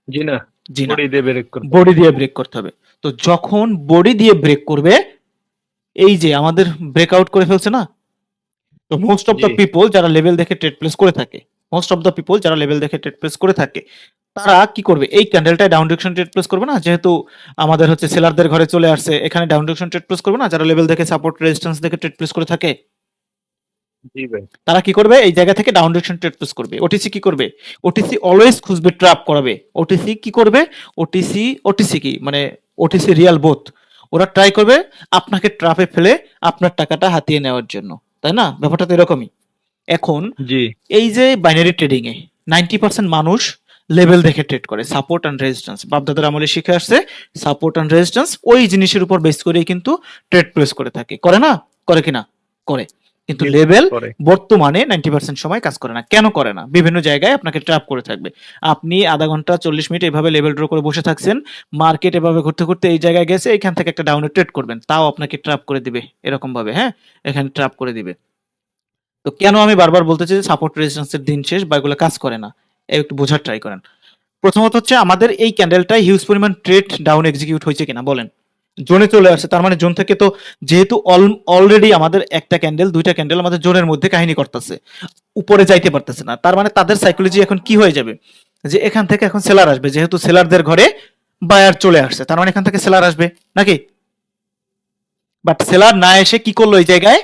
জি না, জি না, বডি দিয়ে ব্রেক করতে হবে। বডি দিয়ে ব্রেক করতে হবে। তো যখন বডি দিয়ে ব্রেক করবে, এই যে আমাদের ব্রেকআউট করে ফেলছে না, তো most of G the people যারা লেভেল দেখে ট্রেড প্লেস করে থাকে, মোস্ট অফ দ্য পিপল যারা লেভেল দেখে ট্রেড প্লেস করে থাকে, তারা কি করবে, এই ক্যান্ডেলটায় ডাউন ডিরেকশন ট্রেড প্লেস করবে না, যেহেতু আমাদের হচ্ছে সেলারদের ঘরে চলে আসছে, এখানে ডাউন ডিরেকশন ট্রেড প্লেস করবে না, যারা লেভেল দেখে সাপোর্ট রেজিস্ট্যান্স দেখে ট্রেড প্লেস করে থাকে, জি ভাই। তারা কি করবে, এই জায়গা থেকে ডাউন ডিরেকশন ট্রেড প্লেস করবে। ওটিসি কি করবে, ওটিসি অলওয়েজ খুঁজবে ট্র্যাপ করাবে। ওটিসি কি করবে, ওটিসি কি মানে ওটিসি রিয়াল বোথ, ওরা ট্রাই করবে আপনাকে ট্র্যাপে ফেলে আপনার টাকাটা হাতিয়ে নেওয়ার জন্য, তাই না? ব্যাপারটা তো এরকমই। এখন জি এই যে বাইনারি ট্রেডিং এ 90% মানুষ লেভেল দেখে ট্রেড করে, সাপোর্ট অ্যান্ড রেজিস্ট্যান্স বাপদাদার আমলে শিখে আসছে। সাপোর্ট অ্যান্ড রেজিস্ট্যান্স ওই জিনিসের উপর বেস করেই কিন্তু ট্রেড প্লেস করে থাকে, করে না? করে কিনা? করে। কিন্তু জি লেভেল করে। বর্তমানে 90% সময় কাজ করে না। কেন করে না? বিভিন্ন জায়গায় আপনাকে ট্র্যাপ করে থাকবে। আপনি আধা ঘন্টা 40 মিনিট এভাবে লেভেল ড্র করে বসে থাকছেন, মার্কেট এভাবে ঘুরতে ঘুরতে এই জায়গায় গেছে, এখান থেকে একটা ডাউনে ট্রেড করবেন, তাও আপনাকে ট্র্যাপ করে দিবে এরকম ভাবে, হ্যাঁ, এখানে ট্র্যাপ করে দিবে। তো কেন আমি বারবার বলতেছি যে সাপোর্ট রেজিস্ট্যান্সের দিন শেষ বা এগুলো কাজ করে না, একটু বোঝার ট্রাই করেন। প্রথমত হচ্ছে আমাদের এই ক্যান্ডেলটায় হিউজ পরিমাণ ট্রেড ডাউন এক্সিকিউট হয়েছে কিনা বলেন। জোনে চলে আসছে, তার মানে জোন থেকে তো, যেহেতু অলরেডি আমাদের একটা ক্যান্ডেল দুইটা ক্যান্ডেল আমাদের জোনের মধ্যে কাহিনী করতেছে, উপরে যাইতে পারতেছে না, তার মানে তাদের সাইকোলজি এখন কি হয়ে যাবে, যে এখান থেকে এখন সেলার আসবে, যেহেতু সেলারদের ঘরে বায়ার চলে আসছে, তার মানে এখান থেকে সেলার আসবে নাকি? বাট সেলার না এসে কি করলো এই জায়গায়,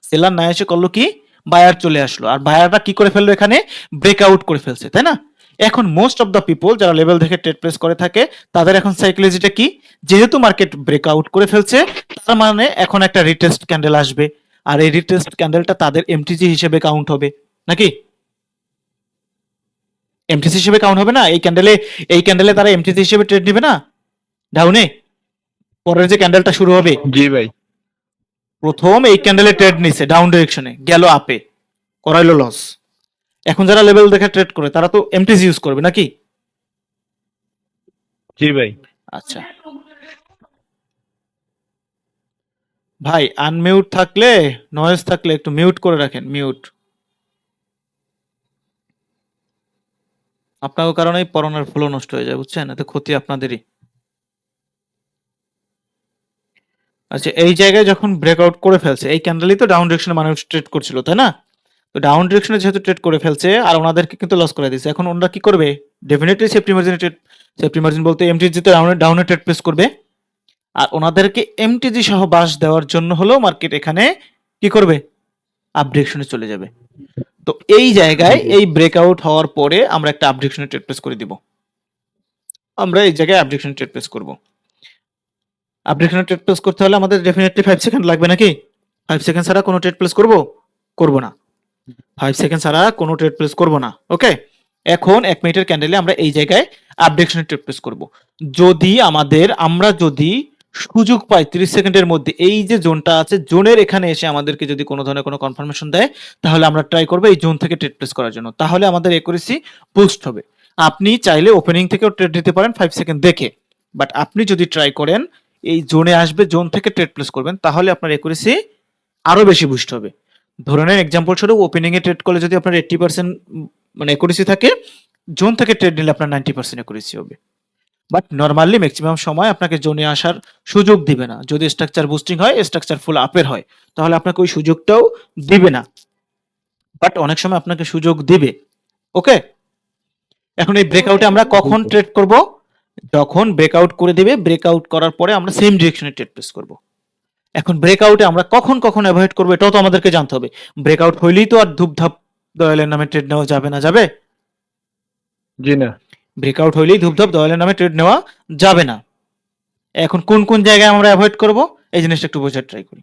সেলার না এসে করলো কি, বায়ার চলে আসলো, আর বায়াররা কি করে ফেললো, এখানে ব্রেকআউট করে ফেলছে, তাই না? এখন মোস্ট অফ দ্য পিপল যারা লেভেল দেখে ট্রেড প্লেস করে থাকে, তাদের এখন সাইকোলজিটা কি, যেহেতু মার্কেট ব্রেকআউট করে ফেলছে, তার মানে এখন একটা রিটেস্ট ক্যান্ডেল আসবে, আর এই রিটেস্ট ক্যান্ডেলটা তাদের এমটিজি হিসেবে কাউন্ট হবে নাকি? এমটিসি হিসেবে কাউন্ট হবে না এই ক্যান্ডেলে, এই ক্যান্ডেলে তারা এমটিসি হিসেবে ট্রেড নেবে না ডাউনে, পরের যে ক্যান্ডেলটা শুরু হবে। জি ভাই। প্রথম এই ক্যান্ডেলে ট্রেড নিছে ডাউন ডিরেকশনে, গেল আপে, করাইলো লস। এখন যারা লেভেল দেখে ট্রেড করে তারা তো এমটিজি ইউজ করবে নাকি? জি ভাই। আচ্ছা ভাই, আনমিউট থাকলে, নয়েজ থাকলে একটু মিউট করে রাখেন, মিউট। আপনার কারণেই পড়ানোর ফ্লো নষ্ট হয়ে যায়, বুঝছেন? এতে ক্ষতি আপনাদেরই। আচ্ছা, এই জায়গায় যখন ব্রেকআউট করে ফেলছে, এই ক্যান্ডেলই তো ডাউন ডিরেকশনে মানুষ ট্রেড করছিল, তাই না? তো ডাউন ডিরেকশনে যেহেতু ট্রেড করে ফেলছে আর ওনাদেরকে কিন্তু লস করে দিয়েছে, এখন ওনারা কি করবে, ডেফিনেটলি সেফটি মার্জিনে ট্রেড, সেফটি মার্জিন বলতে এমটিজিতে ডাউনে ডাউনে ট্রেড প্লেস করবে। আর ওনাদেরকে এমটিজি সহ বাস দেওয়ার জন্য হলো মার্কেট এখানে কি করবে, আপ ডিরেকশনে চলে যাবে। তো এই জায়গায় জি এই ব্রেকআউট হওয়ার পরে আমরা একটা আপ ডিরেকশনে ট্রেড প্লেস করে দিব, আমরা এই জায়গায় আপ ডিরেকশনে ট্রেড প্লেস করব। আপ ডিরেকশনে ট্রেড প্লেস করতে হলে আমাদের ডেফিনেটলি 5 সেকেন্ড লাগবে নাকি? 5 সেকেন্ড ছাড়া কোনো ট্রেড প্লেস করব, করব না। 5 সেকেন্ড ছাড়া কোনো ট্রেড প্লেস করব না, ওকে? এখন 1 মিনিটের ক্যান্ডেলে আমরা এই জায়গায় আপ ডিরেকশনে ট্রেড প্লেস করব। যদি আমরা যদি সুযোগ পাই 30 সেকেন্ডের মধ্যে, এই যে জোনটা আছে, জোনের এখানে এসে আমাদেরকে যদি কোনো ধরনের কোনো কনফার্মেশন দেয়, তাহলে আমরা ট্রাই করব এই জোন থেকে ট্রেড প্লেস করার জন্য, তাহলে আমাদের একুরেসি বুস্ট হবে। আপনি চাইলে ওপেনিং থেকেও ট্রেড দিতে পারেন 5 সেকেন্ড দেখে, বাট আপনি যদি ট্রাই করেন এই জোনে আসবে, জোন থেকে ট্রেড প্লেস করবেন, তাহলে আপনার একুরেসি আরো বেশি বুস্ট হবে। ধরে নেন এক্সাম্পল স্বরূপ, ওপেনিং এ ট্রেড করলে যদি আপনার 80% মানে একুরেসি থাকে, জোন থেকে ট্রেড নিলে আপনার 90% একুরেসি হবে। বাট নরমালি ম্যাক্সিমাম সময় আপনাকে জোনে আসার সুযোগ দিবে না। যদি স্ট্রাকচার বুস্টিং হয়, স্ট্রাকচার ফুল আপের হয়, তাহলে আপনাকে ওই সুযোগটাও দিবে না, বাট অনেক সময় আপনাকে সুযোগ দিবে। ওকে, এখন এই ব্রেকআউটে আমরা কখন ট্রেড করব, যখন ব্রেকআউট করে দিবে, ব্রেকআউট করার পরে আমরা সেম ডিরেকশনে ট্রেড প্লেস করব। এখন ব্রেকআউটে আমরা কখন কখন অ্যাভয়েড করবো এটাও তো আমাদেরকে জানতে হবে। ব্রেকআউট হইলেই তো আর ধূপধাপ দয়ালের নামে ট্রেড নেওয়া যাবে না, যাবে? জি না। ব্রেকআউট হইলেই ধূপধাপ দয়ালের নামে ট্রেড নেওয়া যাবে না। এখন কোন কোন জায়গায় আমরা অ্যাভয়েড করব, এই জিনিসটা একটু বোঝার ট্রাই করি।